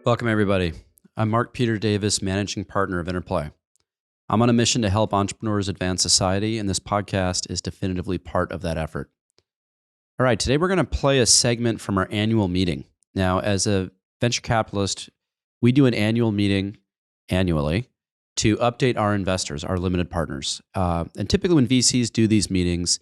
Welcome, everybody. I'm Mark Peter Davis, Managing Partner of Interplay. I'm on a mission to help entrepreneurs advance society, and this podcast is definitively part of that effort. All right, today we're going to play a segment from our annual meeting. Now, as a venture capitalist, we do an annual meeting annually to update our investors, our limited partners. And typically when VCs do these meetings,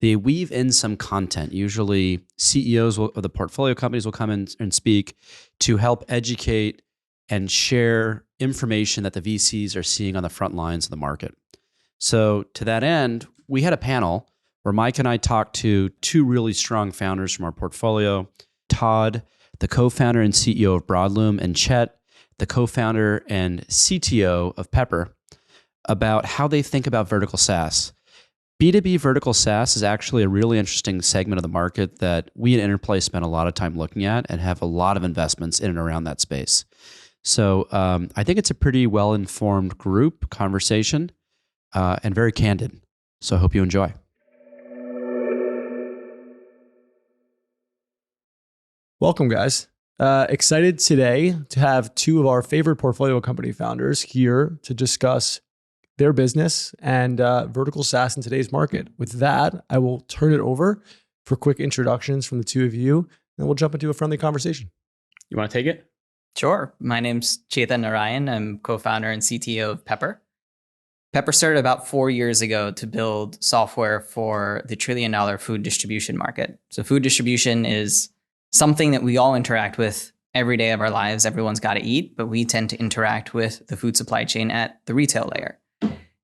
they weave in some content. Usually CEOs of the portfolio companies will come in and speak to help educate and share information that the VCs are seeing on the front lines of the market. So to that end, we had a panel where Mike and I talked to two really strong founders from our portfolio, Todd, the co-founder and CEO of Broadlume, and Chet, the co-founder and CTO of Pepper, about how they think about vertical SaaS. B2B vertical SaaS is actually a really interesting segment of the market that we at Interplay spend a lot of time looking at and have a lot of investments in and around that space. So I think it's a pretty well-informed group conversation and very candid. So I hope you enjoy. Welcome, guys. Excited today to have two of our favorite portfolio company founders here to discuss their business and vertical SaaS in today's market. With that, I will turn it over for quick introductions from the two of you, and we'll jump into a friendly conversation. You want to take it? Sure. My name's Chetan Narain. I'm co-founder and CTO of Pepper. Pepper started about 4 years ago to build software for the $1 trillion food distribution market. So food distribution is something that we all interact with every day of our lives. Everyone's got to eat, but we tend to interact with the food supply chain at the retail layer.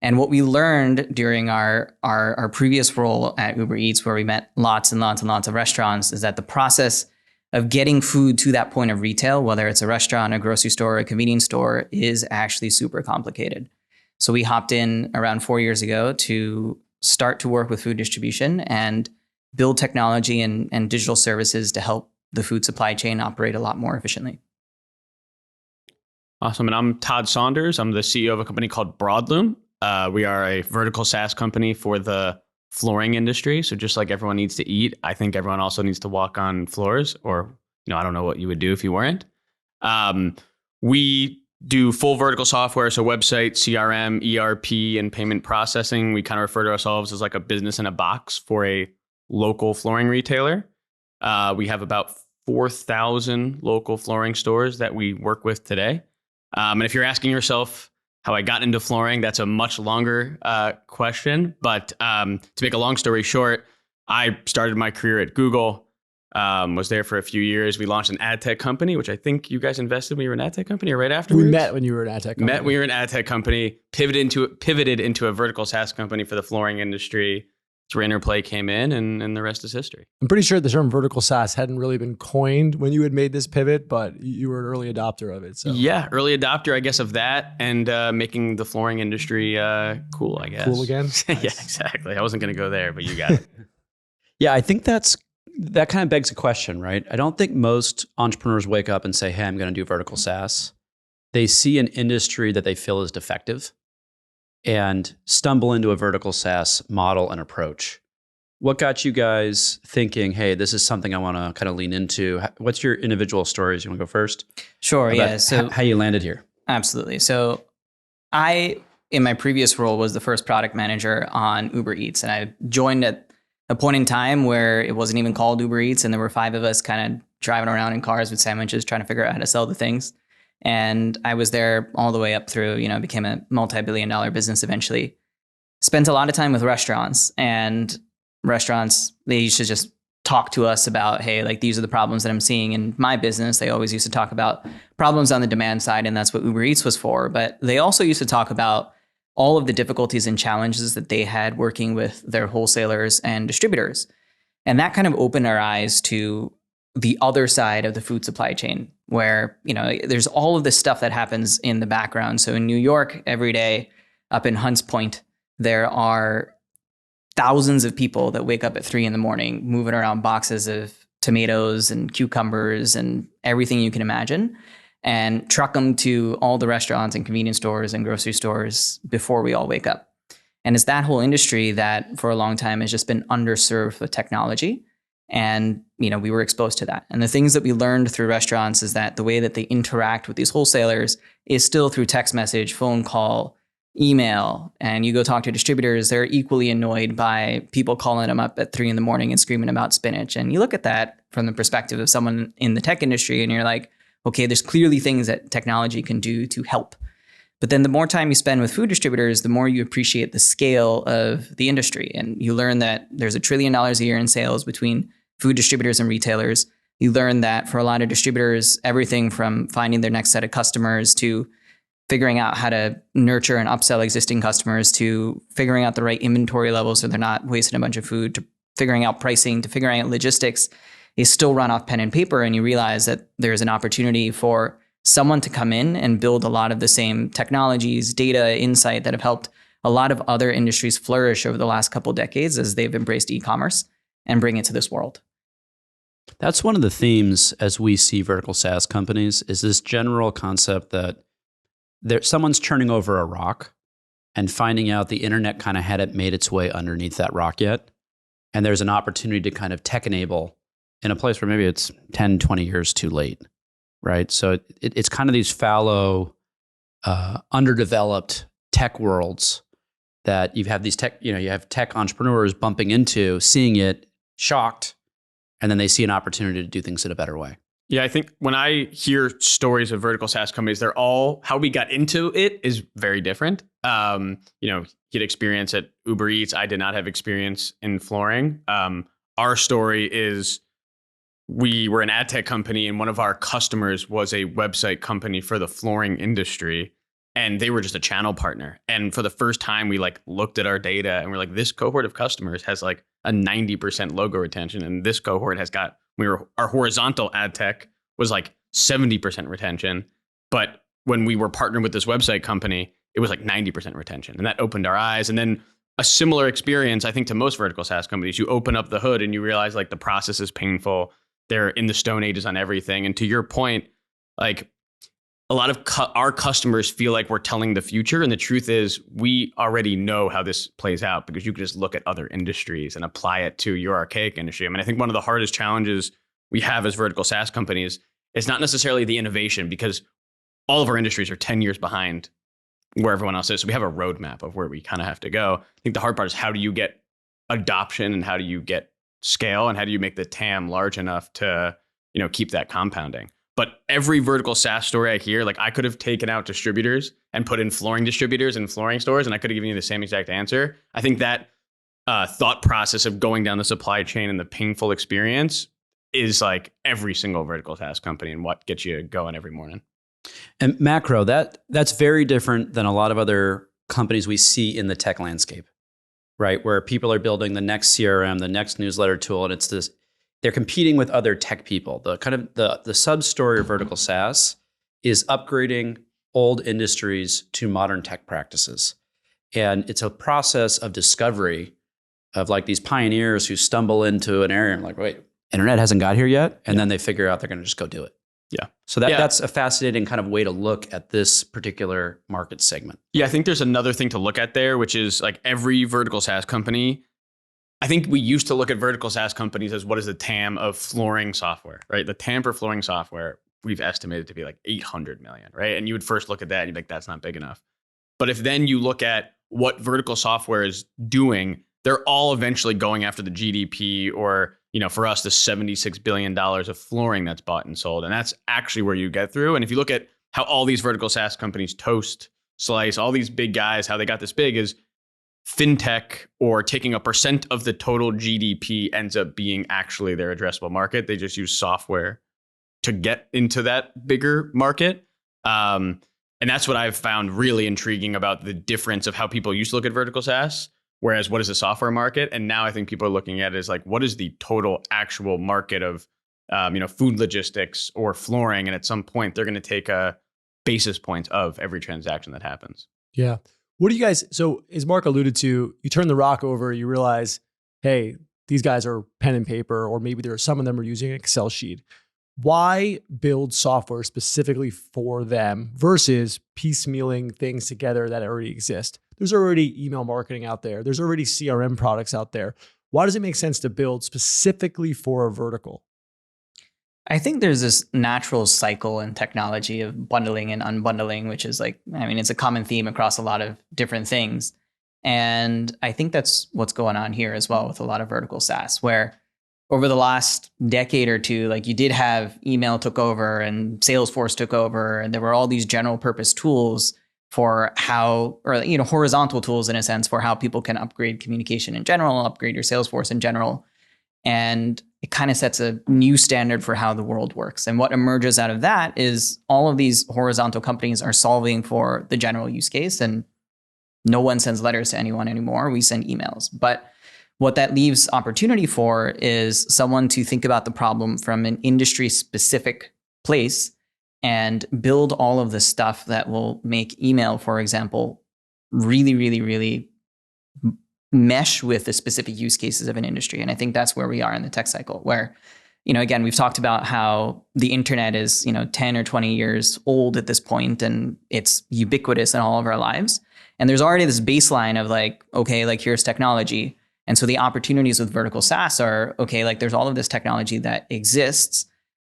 And what we learned during our previous role at Uber Eats, where we met lots and lots and lots of restaurants, is that the process of getting food to that point of retail, whether it's a restaurant, a grocery store, a convenience store, is actually super complicated. So we hopped in around 4 years ago to start to work with food distribution and build technology and digital services to help the food supply chain operate a lot more efficiently. Awesome. And I'm Todd Saunders. I'm the CEO of a company called Broadlume. We are a vertical SaaS company for the flooring industry. So just like everyone needs to eat, I think everyone also needs to walk on floors, or, I don't know what you would do if you weren't. We do full vertical software. So website, CRM, ERP, and payment processing. We kind of refer to ourselves as like a business in a box for a local flooring retailer. We have about 4,000 local flooring stores that we work with today. And if you're asking yourself how I got into flooring, that's a much longer question. But to make a long story short, I started my career at Google, was there for a few years. We launched an ad tech company, which I think you guys invested when you were an ad tech company, or right afterwards? We met when you were an ad tech company. Met when you were an ad tech company, pivoted into a vertical SaaS company for the flooring industry. It's where Interplay came in, and the rest is history. I'm pretty sure the term vertical SaaS hadn't really been coined when you had made this pivot, but you were an early adopter of it. So yeah, early adopter, I guess, of that, and making the flooring industry cool, I guess. Cool again? Nice. Yeah, exactly. I wasn't going to go there, but you got it. Yeah, I think that kind of begs a question, right? I don't think most entrepreneurs wake up and say, hey, I'm going to do vertical SaaS. They see an industry that they feel is defective and stumble into a vertical SaaS model and approach. What got you guys thinking, hey, this is something I want to kind of lean into? What's your individual stories? You want to go first? Sure, yeah. So how you landed here? Absolutely. So I, in my previous role, was the first product manager on Uber Eats. And I joined at a point in time where it wasn't even called Uber Eats. And there were 5 of us kind of driving around in cars with sandwiches, trying to figure out how to sell the things. And I was there all the way up through, became a multi-billion-dollar business eventually. Spent a lot of time with restaurants, and restaurants, they used to just talk to us about, hey, like these are the problems that I'm seeing in my business. They always used to talk about problems on the demand side, and that's what Uber Eats was for. But they also used to talk about all of the difficulties and challenges that they had working with their wholesalers and distributors. And that kind of opened our eyes to the other side of the food supply chain, where, there's all of this stuff that happens in the background. So in New York, every day up in Hunts Point, there are thousands of people that wake up at 3 a.m, moving around boxes of tomatoes and cucumbers and everything you can imagine, and truck them to all the restaurants and convenience stores and grocery stores before we all wake up. And it's that whole industry that for a long time has just been underserved with technology. And, we were exposed to that. And the things that we learned through restaurants is that the way that they interact with these wholesalers is still through text message, phone call, email. And you go talk to distributors, they're equally annoyed by people calling them up at 3 a.m. and screaming about spinach. And you look at that from the perspective of someone in the tech industry and you're like, okay, there's clearly things that technology can do to help. But then the more time you spend with food distributors, the more you appreciate the scale of the industry. And you learn that there's $1 trillion a year in sales between food distributors and retailers. You learn that for a lot of distributors, everything from finding their next set of customers to figuring out how to nurture and upsell existing customers to figuring out the right inventory levels so they're not wasting a bunch of food to figuring out pricing to figuring out logistics is still run off pen and paper. And you realize that there's an opportunity for someone to come in and build a lot of the same technologies, data, insight that have helped a lot of other industries flourish over the last couple of decades as they've embraced e-commerce and bring it to this world. That's one of the themes as we see vertical SaaS companies is this general concept that someone's turning over a rock and finding out the internet kind of hadn't made its way underneath that rock yet. And there's an opportunity to kind of tech enable in a place where maybe it's 10, 20 years too late, right? So it's kind of these fallow, underdeveloped tech worlds that you have these tech, you have tech entrepreneurs bumping into, seeing it, shocked, and then they see an opportunity to do things in a better way. Yeah, I think when I hear stories of vertical SaaS companies, they're all, how we got into it is very different. He had experience at Uber Eats. I did not have experience in flooring. Our story is we were an ad tech company and one of our customers was a website company for the flooring industry. And they were just a channel partner. And for the first time, we looked at our data and we're like, this cohort of customers has a 90% logo retention. And this cohort has got, our horizontal ad tech was 70% retention. But when we were partnered with this website company, it was 90% retention. And that opened our eyes. And then a similar experience, I think, to most vertical SaaS companies, you open up the hood and you realize the process is painful. They're in the stone ages on everything. And to your point, a lot of our customers feel like we're telling the future. And the truth is we already know how this plays out because you can just look at other industries and apply it to your archaic industry. I mean, I think one of the hardest challenges we have as vertical SaaS companies is not necessarily the innovation because all of our industries are 10 years behind where everyone else is. So we have a roadmap of where we kind of have to go. I think the hard part is how do you get adoption and how do you get scale and how do you make the TAM large enough to, keep that compounding? But every vertical SaaS story I hear, I could have taken out distributors and put in flooring distributors and flooring stores, and I could have given you the same exact answer. I think that thought process of going down the supply chain and the painful experience is every single vertical SaaS company and what gets you going every morning. And macro, that's very different than a lot of other companies we see in the tech landscape, right? Where people are building the next CRM, the next newsletter tool, and it's this. They're competing with other tech people. The sub story of vertical SaaS is upgrading old industries to modern tech practices. And it's a process of discovery of these pioneers who stumble into an area and wait, internet hasn't got here yet. And then they figure out they're going to just go do it. Yeah. So that's a fascinating kind of way to look at this particular market segment. Yeah, I think there's another thing to look at there, which is every vertical SaaS company. I think we used to look at vertical SaaS companies as what is the TAM of flooring software, right? The TAM for flooring software, we've estimated to be 800 million, right? And you would first look at that and you'd be like, that's not big enough. But if then you look at what vertical software is doing, they're all eventually going after the GDP or, for us, the $76 billion of flooring that's bought and sold. And that's actually where you get through. And if you look at how all these vertical SaaS companies, Toast, Slice, all these big guys, how they got this big is fintech or taking a percent of the total GDP ends up being actually their addressable market. They just use software to get into that bigger market. And that's what I've found really intriguing about the difference of how people used to look at vertical SaaS, whereas what is the software market? And now I think people are looking at it as what is the total actual market of food logistics or flooring? And at some point, they're going to take a basis point of every transaction that happens. Yeah. What do you guys, so as Mark alluded to, you turn the rock over, you realize, hey, these guys are pen and paper, or maybe some of them are using an Excel sheet. Why build software specifically for them versus piecemealing things together that already exist? There's already email marketing out there. There's already CRM products out there. why does it make sense to build specifically for a vertical? I think there's this natural cycle in technology of bundling and unbundling, which is like, I mean, it's a common theme across a lot of different things. And I think that's what's going on here as well with a lot of vertical SaaS, where over the last decade or two, like you did have email took over and Salesforce took over, and there were all these general purpose tools for how, or, you know, horizontal tools in a sense for how people can upgrade communication in general, upgrade your Salesforce in general. And it kind of sets a new standard for how the world works. And what emerges out of that is all of these horizontal companies are solving for the general use case, and no one sends letters to anyone anymore. We send emails. But what that leaves opportunity for is someone to think about the problem from an industry specific place and build all of the stuff that will make email, for example, really, really, really mesh with the specific use cases of an industry. And I think that's where we are in the tech cycle, where, you know, again, we've talked about how the internet is, you know, 10 or 20 years old at this point, and it's ubiquitous in all of our lives. And there's already this baseline of like, okay, like here's technology. And so the opportunities with vertical SaaS are, okay, like there's all of this technology that exists.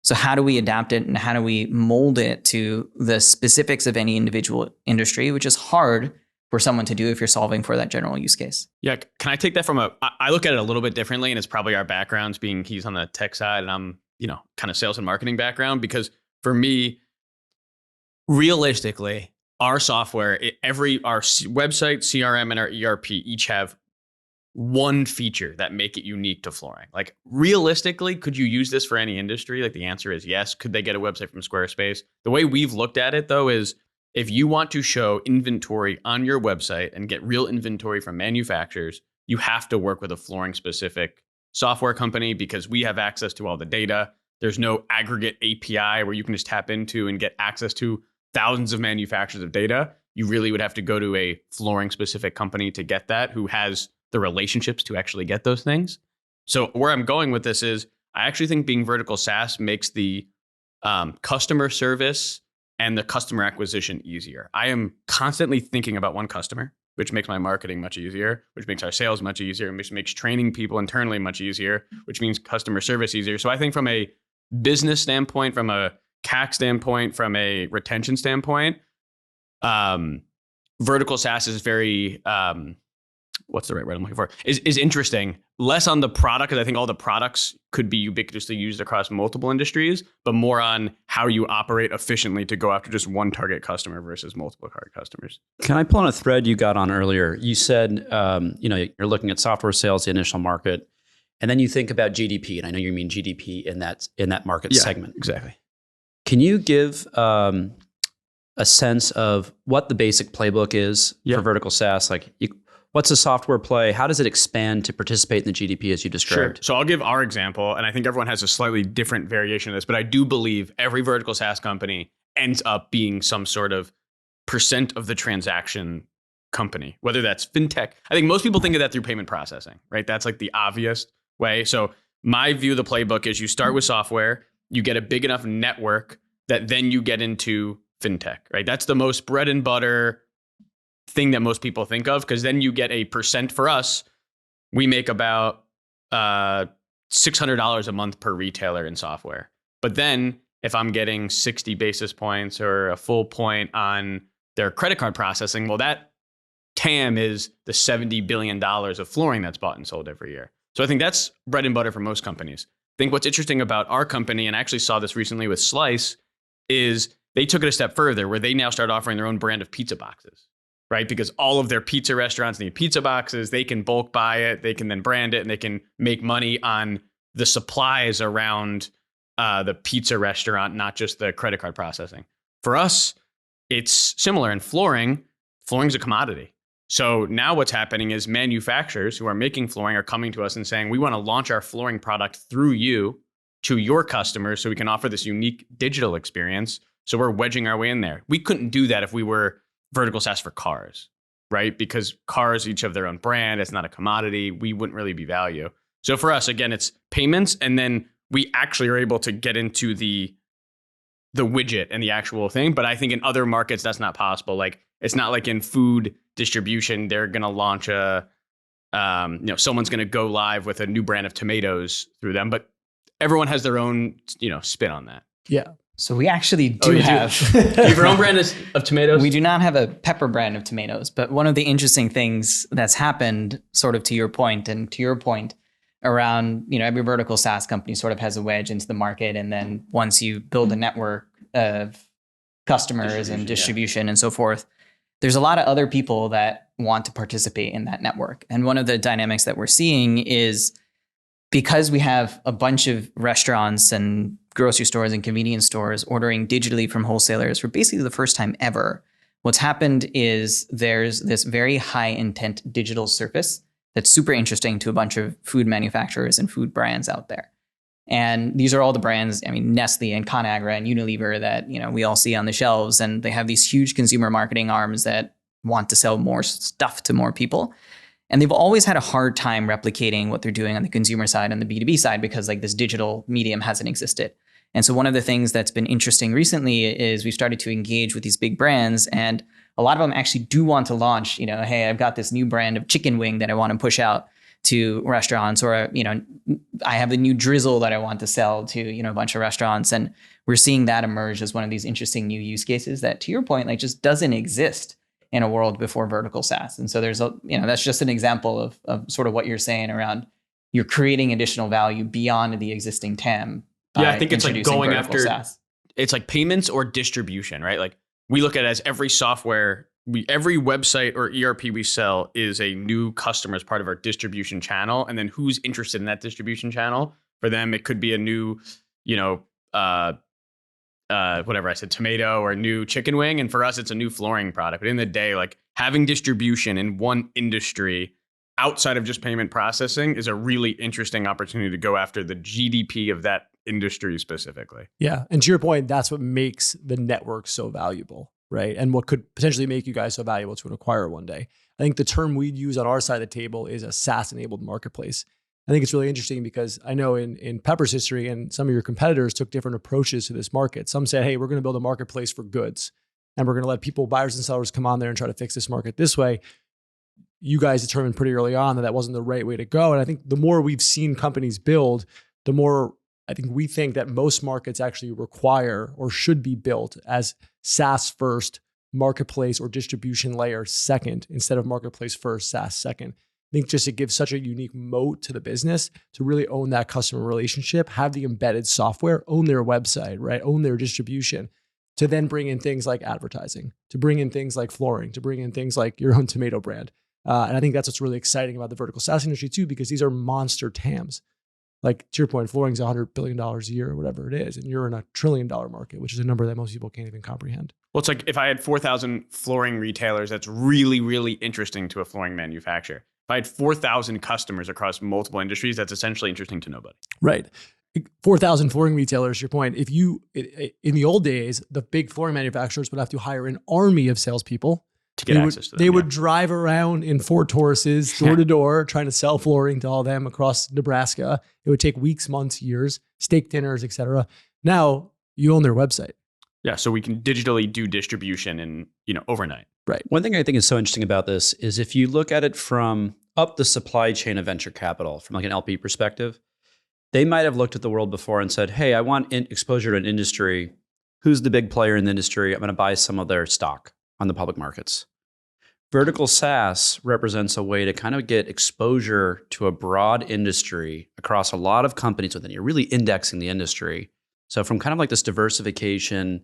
So how do we adapt it and how do we mold it to the specifics of any individual industry, which is hard for someone to do if you're solving for that general use case. Yeah. Can I take that from I look at it a little bit differently, and it's probably our backgrounds being he's on the tech side and I'm, you know, kind of sales and marketing background, because for me, realistically, our software, our website, CRM, and our ERP each have one feature that make it unique to flooring. Like realistically, could you use this for any industry? Like the answer is yes. Could they get a website from Squarespace? The way we've looked at it though is if you want to show inventory on your website and get real inventory from manufacturers, you have to work with a flooring specific software company because we have access to all the data. There's no aggregate API where you can just tap into and get access to thousands of manufacturers of data. You really would have to go to a flooring specific company to get that, who has the relationships to actually get those things. So where I'm going with this is I actually think being vertical SaaS makes the customer service and the customer acquisition easier. I am constantly thinking about one customer, which makes my marketing much easier, which makes our sales much easier, and which makes training people internally much easier, which means customer service easier. So I think from a business standpoint, from a CAC standpoint, from a retention standpoint, vertical SaaS is very, what's the right word I'm looking for? Is interesting. Less on the product, because I think all the products could be ubiquitously used across multiple industries, but more on how you operate efficiently to go after just one target customer versus multiple target customers. Can I pull on a thread you got on earlier? You said, you're looking at software sales, the initial market, and then you think about GDP, and I know you mean GDP in that market segment. Exactly. Can you give a sense of what the basic playbook is for vertical SaaS? Like, what's a software play? How does it expand to participate in the GDP as you described? Sure. So I'll give our example, and I think everyone has a slightly different variation of this, but I do believe every vertical SaaS company ends up being some sort of percent of the transaction company, whether that's fintech. I think most people think of that through payment processing, right? That's like the obvious way. So my view of the playbook is you start with software, you get a big enough network that then you get into fintech, right? That's the most bread and butter thing that most people think of, because then you get a percent. For us, we make about $600 a month per retailer in software. But then if I'm getting 60 basis points or a full point on their credit card processing, well, that TAM is the $70 billion of flooring that's bought and sold every year. So I think that's bread and butter for most companies. I think what's interesting about our company, and I actually saw this recently with Slice, is they took it a step further where they now start offering their own brand of pizza boxes. Right? Because all of their pizza restaurants need pizza boxes. They can bulk buy it. They can then brand it, and they can make money on the supplies around the pizza restaurant, not just the credit card processing. For us, it's similar in flooring. Flooring's a commodity. So now what's happening is manufacturers who are making flooring are coming to us and saying, we want to launch our flooring product through you to your customers so we can offer this unique digital experience. So we're wedging our way in there. We couldn't do that if we were vertical SaaS for cars, right? Because cars each have their own brand. It's not a commodity. We wouldn't really be value. So for us, again, it's payments. And then we actually are able to get into the widget and the actual thing. But I think in other markets, that's not possible. Like, it's not like in food distribution, they're going to launch a someone's going to go live with a new brand of tomatoes through them, but everyone has their own, spin on that. Yeah. So we actually do you have. You have your own brand of tomatoes? We do not have a Pepper brand of tomatoes, but one of the interesting things that's happened, sort of to your point, and to your point around, every vertical SaaS company sort of has a wedge into the market. And then once you build a network of customers and distribution and so forth, there's a lot of other people that want to participate in that network. And one of the dynamics that we're seeing is because we have a bunch of restaurants and grocery stores and convenience stores ordering digitally from wholesalers for basically the first time ever, what's happened is there's this very high intent digital surface that's super interesting to a bunch of food manufacturers and food brands out there. And these are all the brands, Nestle and ConAgra and Unilever that, we all see on the shelves. And they have these huge consumer marketing arms that want to sell more stuff to more people. And they've always had a hard time replicating what they're doing on the consumer side and the B2B side because this digital medium hasn't existed. And so one of the things that's been interesting recently is we've started to engage with these big brands, and a lot of them actually do want to launch, hey, I've got this new brand of chicken wing that I want to push out to restaurants, or, I have the new drizzle that I want to sell to, a bunch of restaurants. And we're seeing that emerge as one of these interesting new use cases that, to your point, just doesn't exist in a world before vertical SaaS. And so there's that's just an example of sort of what you're saying around you're creating additional value beyond the existing TAM. Yeah, I think it's like going after, SaaS. It's like payments or distribution, right? Like we look at it as every software, every website or ERP we sell is a new customer as part of our distribution channel. And then who's interested in that distribution channel? For them, it could be a new, whatever I said, tomato or new chicken wing. And for us, it's a new flooring product. But in the day, having distribution in one industry outside of just payment processing is a really interesting opportunity to go after the GDP of that industry specifically. Yeah. And to your point, that's what makes the network so valuable, right? And what could potentially make you guys so valuable to an acquirer one day. I think the term we'd use on our side of the table is a SaaS-enabled marketplace. I think it's really interesting because I know in Pepper's history and some of your competitors took different approaches to this market. Some said, hey, we're going to build a marketplace for goods and we're going to let people, buyers and sellers, come on there and try to fix this market this way. You guys determined pretty early on that wasn't the right way to go. And I think the more we've seen companies build, the more I think we think that most markets actually require or should be built as SaaS first, marketplace or distribution layer second, instead of marketplace first, SaaS second. I think just it gives such a unique moat to the business to really own that customer relationship, have the embedded software, own their website, right? Own their distribution, to then bring in things like advertising, to bring in things like flooring, to bring in things like your own tomato brand. And I think that's what's really exciting about the vertical SaaS industry too, because these are monster TAMs. Like to your point, flooring's $100 billion a year or whatever it is, and you're in $1 trillion market, which is a number that most people can't even comprehend. Well, it's like if I had 4,000 flooring retailers, that's really, really interesting to a flooring manufacturer. If I had 4,000 customers across multiple industries, that's essentially interesting to nobody. Right. 4,000 flooring retailers, your point. If you, in the old days, the big flooring manufacturers would have to hire an army of salespeople to get access to them. They would drive around in Ford Tauruses, door to door, trying to sell flooring to all of them across Nebraska. It would take weeks, months, years, steak dinners, etc. Now you own their website. Yeah, so we can digitally do distribution in overnight. Right. One thing I think is so interesting about this is if you look at it from up the supply chain of venture capital, from like an LP perspective, they might have looked at the world before and said, hey, I want exposure to an industry. Who's the big player in the industry? I'm going to buy some of their stock on the public markets. Vertical SaaS represents a way to kind of get exposure to a broad industry across a lot of companies within. You're really indexing the industry. So from kind of like this diversification,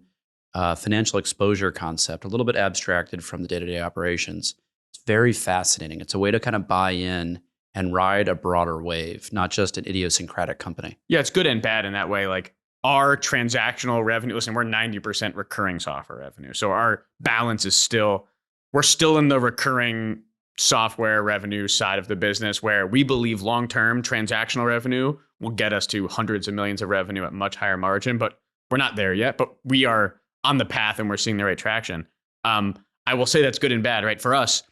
financial exposure concept, a little bit abstracted from the day-to-day operations, it's very fascinating. It's a way to kind of buy in and ride a broader wave, not just an idiosyncratic company. Yeah, it's good and bad in that way. Like our transactional revenue, listen, we're 90% recurring software revenue. So our balance is we're still in the recurring software revenue side of the business, where we believe long-term transactional revenue will get us to hundreds of millions of revenue at much higher margin, but we're not there yet, but we are on the path and we're seeing the right traction. I will say that's good and bad, right? For us,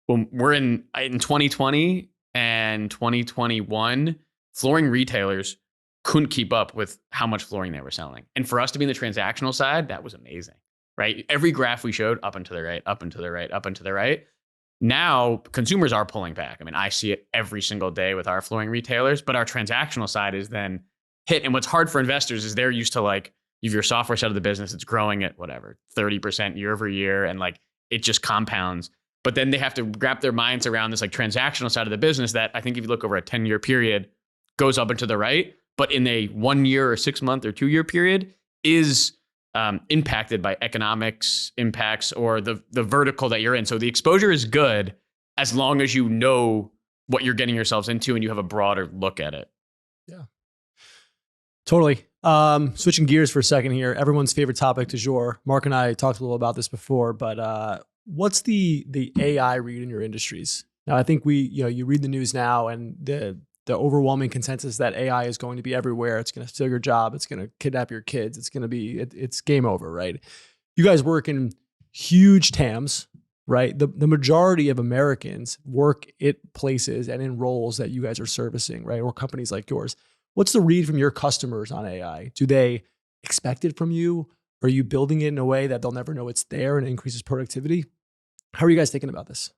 when we're in 2020 and 2021, flooring retailers couldn't keep up with how much flooring they were selling. And for us to be in the transactional side, that was amazing, right? Every graph we showed, up and to the right, up and to the right, up and to the right. Now consumers are pulling back. I mean, I see it every single day with our flooring retailers, but our transactional side is then hit. And what's hard for investors is they're used to like, you have your software side of the business, it's growing at whatever, 30% year over year. And like, it just compounds. But then they have to wrap their minds around this like transactional side of the business that I think if you look over a 10-year period goes up and to the right, but in a 1 year or 6 month or 2 year period is impacted by economics impacts or the vertical that you're in. So the exposure is good as long as you know what you're getting yourselves into and you have a broader look at it. Yeah, totally. Switching gears for a second here, everyone's favorite topic du jour. Mark and I talked a little about this before, but what's the AI read in your industries? Now, I think you read the news now and the overwhelming consensus that AI is going to be everywhere. It's going to steal your job. It's going to kidnap your kids. It's going to be, it's game over, right? You guys work in huge TAMs, right? The majority of Americans work at places and in roles that you guys are servicing, right? Or companies like yours. What's the read from your customers on AI? Do they expect it from you? Are you building it in a way that they'll never know it's there and it increases productivity? How are you guys thinking about this?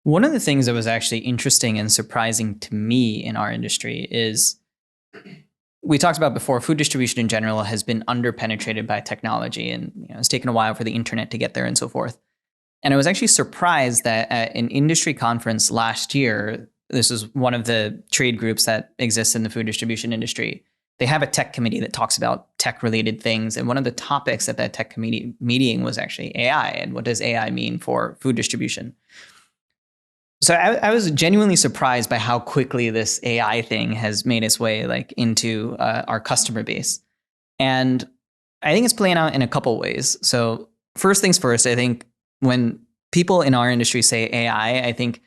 One of the things that was actually interesting and surprising to me in our industry is we talked about before, food distribution in general has been underpenetrated by technology, and it's taken a while for the internet to get there and so forth. And I was actually surprised that at an industry conference last year, this is one of the trade groups that exists in the food distribution industry. They have a tech committee that talks about tech-related things. And one of the topics at that tech committee meeting was actually AI. And what does AI mean for food distribution? So I was genuinely surprised by how quickly this AI thing has made its way like into our customer base. And I think it's playing out in a couple ways. So first things first, I think when people in our industry say AI, I think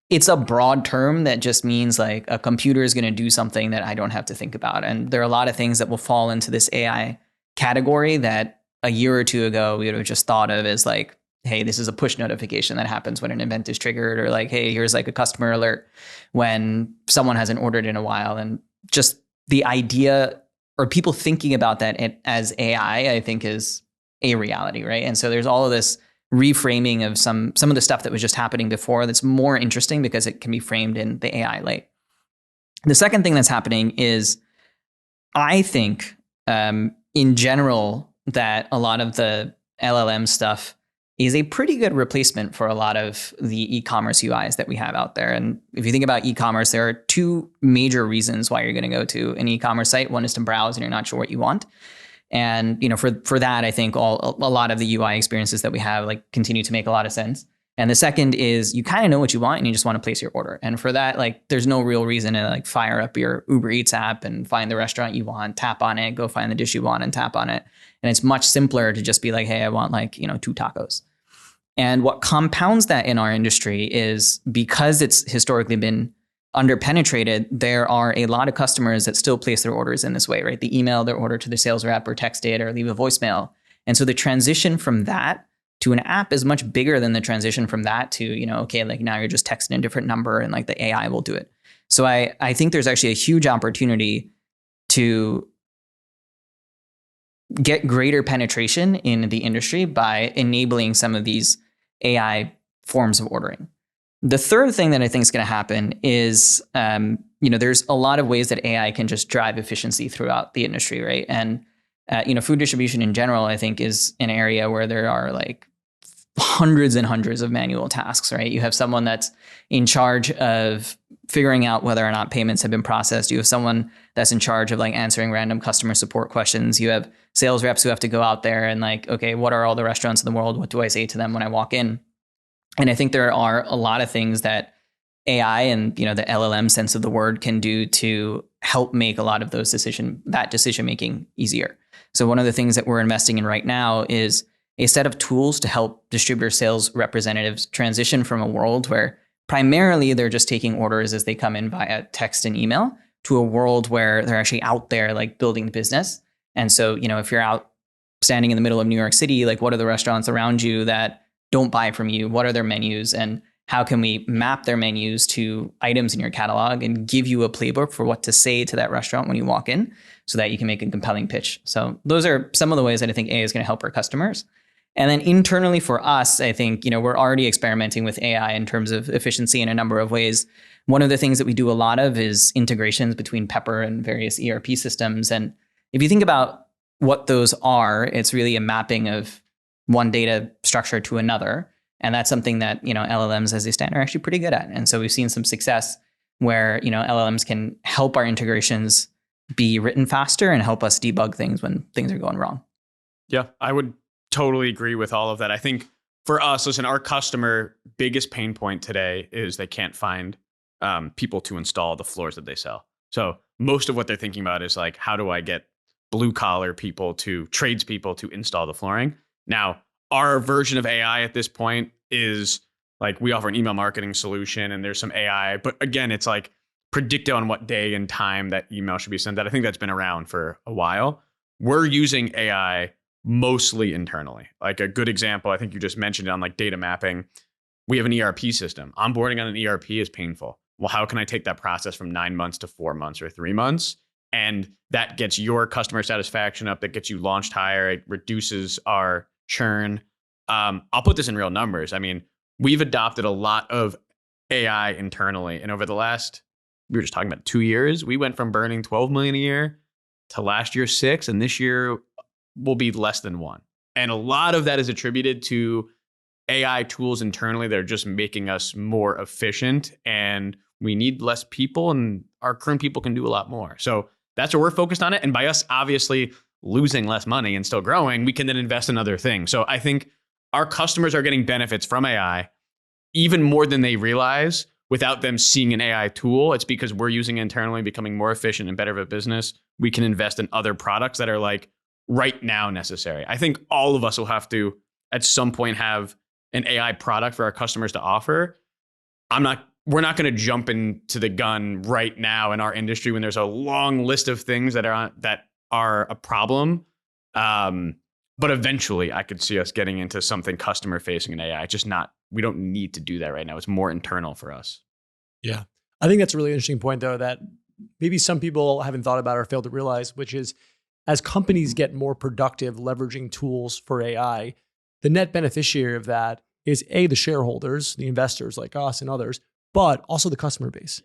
it's a broad term that just means like a computer is going to do something that I don't have to think about. And there are a lot of things that will fall into this AI category that a year or two ago we would have just thought of as like, hey, this is a push notification that happens when an event is triggered, or like, hey, here's like a customer alert when someone hasn't ordered in a while. And just the idea or people thinking about that as AI, I think is a reality, right? And so there's all of this reframing of some of the stuff that was just happening before that's more interesting because it can be framed in the AI light. The second thing that's happening is I think in general that a lot of the LLM stuff is a pretty good replacement for a lot of the e-commerce UIs that we have out there. And if you think about e-commerce, there are two major reasons why you're going to go to an e-commerce site. One is to browse and you're not sure what you want. And for that, I think a lot of the UI experiences that we have like continue to make a lot of sense. And the second is you kind of know what you want and you just want to place your order. And for that, like there's no real reason to like fire up your Uber Eats app and find the restaurant you want, tap on it, go find the dish you want and tap on it. And it's much simpler to just be like, hey, I want like, 2 tacos. And what compounds that in our industry is because it's historically been underpenetrated, there are a lot of customers that still place their orders in this way, right? They email their order to the sales rep or text it or leave a voicemail. And so the transition from that to an app is much bigger than the transition from that to, okay, like now you're just texting a different number and like the AI will do it. So I think there's actually a huge opportunity to get greater penetration in the industry by enabling some of these AI forms of ordering. The third thing that I think is going to happen is, there's a lot of ways that AI can just drive efficiency throughout the industry, right? And, food distribution in general, I think is an area where there are like hundreds and hundreds of manual tasks, right? You have someone that's in charge of figuring out whether or not payments have been processed. You have someone that's in charge of like answering random customer support questions. You have sales reps who have to go out there and like, okay, what are all the restaurants in the world? What do I say to them when I walk in? And I think there are a lot of things that AI and, the LLM sense of the word can do to help make a lot of those decision making easier. So one of the things that we're investing in right now is a set of tools to help distributor sales representatives transition from a world where primarily they're just taking orders as they come in via text and email to a world where they're actually out there like building the business. And so, if you're out standing in the middle of New York City, like what are the restaurants around you that don't buy from you? What are their menus? And how can we map their menus to items in your catalog and give you a playbook for what to say to that restaurant when you walk in so that you can make a compelling pitch? So those are some of the ways that I think AI is going to help our customers. And then internally for us, I think, we're already experimenting with AI in terms of efficiency in a number of ways. One of the things that we do a lot of is integrations between Pepper and various ERP systems. And if you think about what those are, it's really a mapping of one data structure to another. And that's something that, LLMs as they stand are actually pretty good at. And so we've seen some success where, LLMs can help our integrations be written faster and help us debug things when things are going wrong. Yeah, I would totally agree with all of that. I think for us, listen, our customer biggest pain point today is they can't find people to install the floors that they sell. So most of what they're thinking about is like, how do I get blue collar people tradespeople to install the flooring? Now, our version of AI at this point is like we offer an email marketing solution and there's some AI, but again, it's like predict on what day and time that email should be sent out. I think that's been around for a while. We're using AI mostly internally. Like a good example, I think you just mentioned it on like data mapping. We have an ERP system. Onboarding on an ERP is painful. Well, how can I take that process from 9 months to 4 months or 3 months? And that gets your customer satisfaction up, that gets you launched higher, it reduces our churn. I'll put this in real numbers. I mean, we've adopted a lot of AI internally. And over the last, we were just talking about 2 years, we went from burning 12 million a year to last year 6, and this year will be less than 1. And a lot of that is attributed to AI tools internally that are just making us more efficient, and we need less people and our current people can do a lot more. So that's where we're focused on it. And by us obviously losing less money and still growing, we can then invest in other things. So I think our customers are getting benefits from AI even more than they realize without them seeing an AI tool. It's because we're using it internally, becoming more efficient and better of a business. We can invest in other products that are like right now necessary. I think all of us will have to at some point have an AI product for our customers to offer. We're not going to jump into the gun right now in our industry when there's a long list of things that are a problem. But eventually I could see us getting into something customer facing in AI. We don't need to do that right now. It's more internal for us. Yeah. I think that's a really interesting point though, that maybe some people haven't thought about or failed to realize, which is as companies get more productive leveraging tools for AI, the net beneficiary of that is the shareholders, the investors like us and others, but also the customer base.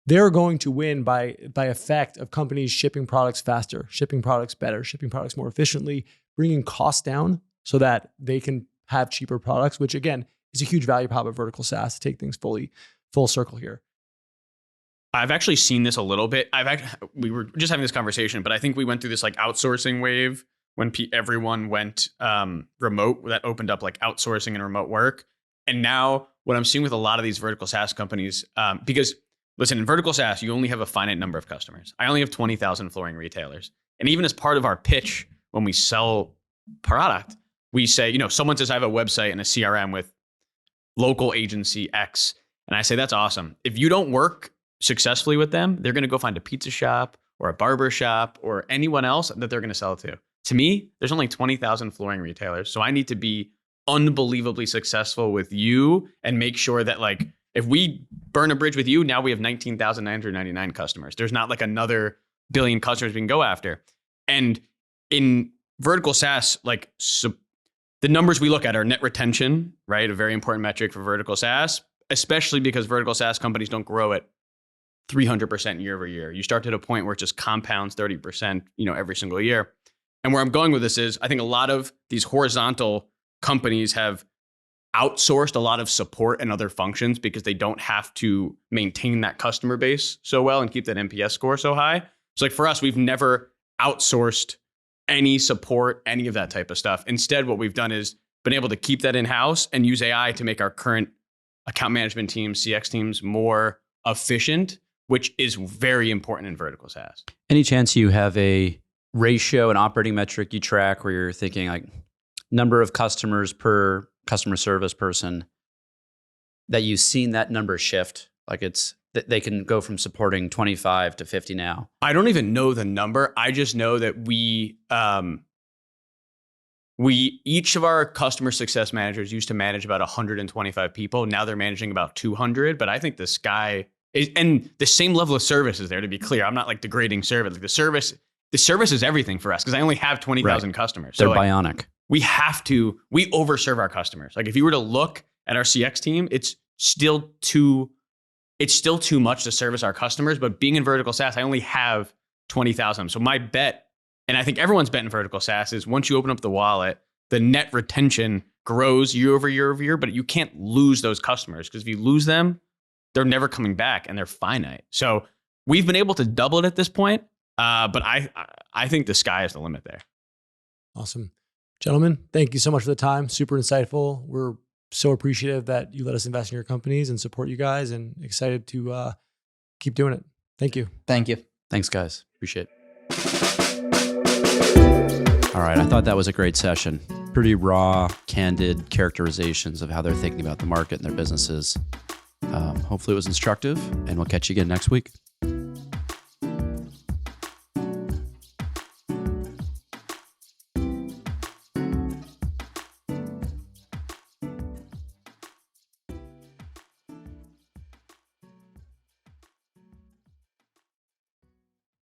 They're going to win by effect of companies shipping products faster, shipping products better, shipping products more efficiently, bringing costs down so that they can have cheaper products, which again is a huge value prop of vertical SaaS to take things full circle here. I've actually seen this a little bit. We were just having this conversation, but I think we went through this like outsourcing wave when everyone went remote. That opened up like outsourcing and remote work. And now what I'm seeing with a lot of these vertical SaaS companies, because listen, in vertical SaaS, you only have a finite number of customers. I only have 20,000 flooring retailers. And even as part of our pitch, when we sell product, we say, someone says I have a website and a CRM with local agency X. And I say, that's awesome. If you don't work successfully with them, they're going to go find a pizza shop or a barber shop or anyone else that they're going to sell to. To me, there's only 20,000 flooring retailers. So I need to be unbelievably successful with you and make sure that like, if we burn a bridge with you, now we have 19,999 customers. There's not like another billion customers we can go after. And in vertical SaaS, like the numbers we look at are net retention, right? A very important metric for vertical SaaS, especially because vertical SaaS companies don't grow at 300% year over year. You start to a point where it just compounds 30%, every single year. And where I'm going with this is I think a lot of these horizontal companies have outsourced a lot of support and other functions because they don't have to maintain that customer base so well and keep that NPS score so high. So like for us, we've never outsourced any support, any of that type of stuff. Instead, what we've done is been able to keep that in-house and use AI to make our current account management teams, CX teams more efficient, which is very important in vertical SaaS. Any chance you have a ratio, an operating metric you track where you're thinking like number of customers per customer service person that you've seen that number shift? Like they can go from supporting 25 to 50 now. I don't even know the number. I just know that we each of our customer success managers used to manage about 125 people. Now they're managing about 200. But I think the sky is, and the same level of service is there, to be clear. I'm not like degrading service. Like the service is everything for us because I only have 20,000 customers. They're so like, bionic. we overserve our customers. Like if you were to look at our CX team, it's still too much to service our customers. But being in vertical SaaS, I only have 20,000. So my bet, and I think everyone's bet in vertical SaaS, is once you open up the wallet, the net retention grows year over year over year, but you can't lose those customers, because if you lose them, they're never coming back and they're finite. So we've been able to double it at this point, but I think the sky is the limit there. Awesome. Gentlemen, thank you so much for the time. Super insightful. We're so appreciative that you let us invest in your companies and support you guys, and excited to keep doing it. Thank you. Thank you. Thanks, guys. Appreciate it. All right. I thought that was a great session. Pretty raw, candid characterizations of how they're thinking about the market and their businesses. Hopefully it was instructive, and we'll catch you again next week.